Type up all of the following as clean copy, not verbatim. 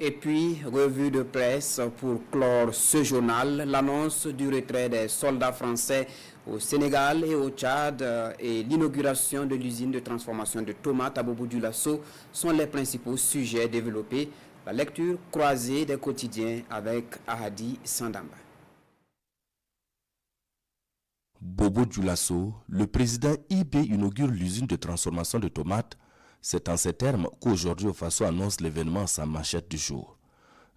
Et puis, revue de presse pour clore ce journal, l'annonce du retrait des soldats français au Sénégal et au Tchad et l'inauguration de l'usine de transformation de tomates à Bobo-Dioulasso sont les principaux sujets développés. La lecture croisée des quotidiens avec Ahadi Sandamba. Bobo-Dioulasso, le président IB inaugure l'usine de transformation de tomates. C'est en ces termes qu'aujourd'hui Faso annonce l'événement à sa manchette du jour.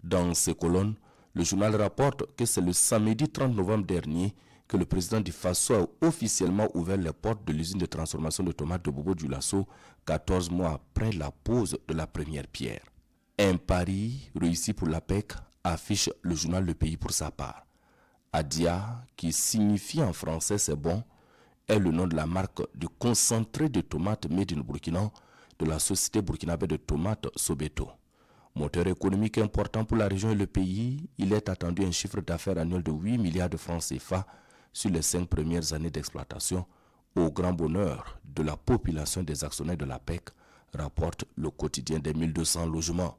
Dans ces colonnes, le journal rapporte que c'est le samedi 30 novembre dernier que le président du Faso a officiellement ouvert les portes de l'usine de transformation de tomates de Bobo-Dioulasso, 14 mois après la pose de la première pierre. Un pari réussi pour l'APEC, affiche le journal Le Pays pour sa part. Adia, qui signifie en français c'est bon, est le nom de la marque du concentré de tomates made in Burkina de la société burkinabé de tomates Sobeto. Moteur économique important pour la région et le pays, il est attendu un chiffre d'affaires annuel de 8 milliards de francs CFA sur les 5 premières années d'exploitation, au grand bonheur de la population des actionnaires de l'APEC, rapporte le quotidien des 1200 logements.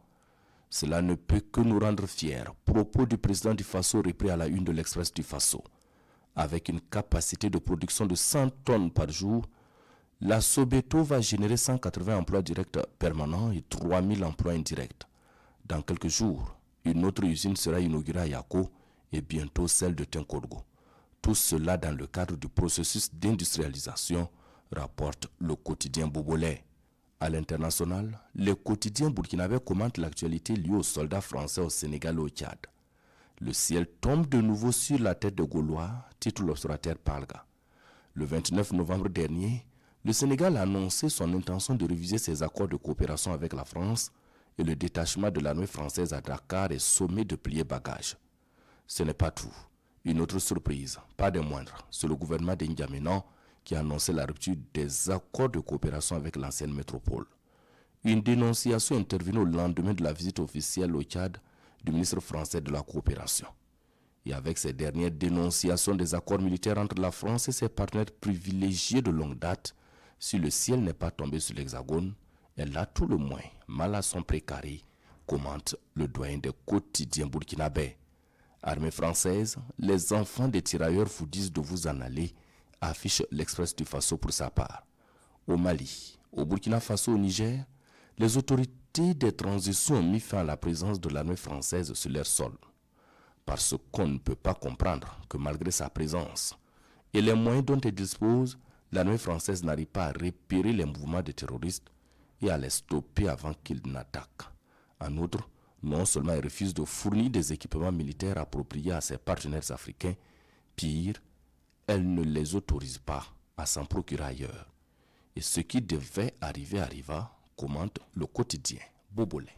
Cela ne peut que nous rendre fiers. Propos du président du Faso repris à la une de l'Express du Faso. Avec une capacité de production de 100 tonnes par jour, la Sobeto va générer 180 emplois directs permanents et 3000 emplois indirects. Dans quelques jours, une autre usine sera inaugurée à Yako et bientôt celle de Tinkorgo. Tout cela dans le cadre du processus d'industrialisation, rapporte le quotidien Bobolais. À l'international, le quotidien burkinabé commente l'actualité liée aux soldats français au Sénégal et au Tchad. Le ciel tombe de nouveau sur la tête de Gaulois, titre l'observateur Palga. Le 29 novembre dernier, le Sénégal a annoncé son intention de réviser ses accords de coopération avec la France et le détachement de l'armée française à Dakar est sommé de plier bagages. Ce n'est pas tout. Une autre surprise, pas des moindres, c'est le gouvernement d'Indiaménan qui a annoncé la rupture des accords de coopération avec l'ancienne métropole. Une dénonciation intervenue au lendemain de la visite officielle au Tchad du ministre français de la coopération. Et avec ces dernières dénonciations des accords militaires entre la France et ses partenaires privilégiés de longue date, si le ciel n'est pas tombé sur l'Hexagone, elle a tout le moins mal à son précaré, commente le doyen des quotidiens burkinabés. Armée française, les enfants des tirailleurs vous disent de vous en aller, affiche l'Express du Faso pour sa part. Au Mali, au Burkina Faso, au Niger, les autorités des transitions ont mis fin à la présence de l'armée française sur leur sol. Parce qu'on ne peut pas comprendre que malgré sa présence et les moyens dont elle dispose, l'armée française n'arrive pas à repérer les mouvements des terroristes et à les stopper avant qu'ils n'attaquent. En outre, non seulement elle refuse de fournir des équipements militaires appropriés à ses partenaires africains, pire, elle ne les autorise pas à s'en procurer ailleurs. Et ce qui devait arriver arriva, commente le quotidien Bobolais.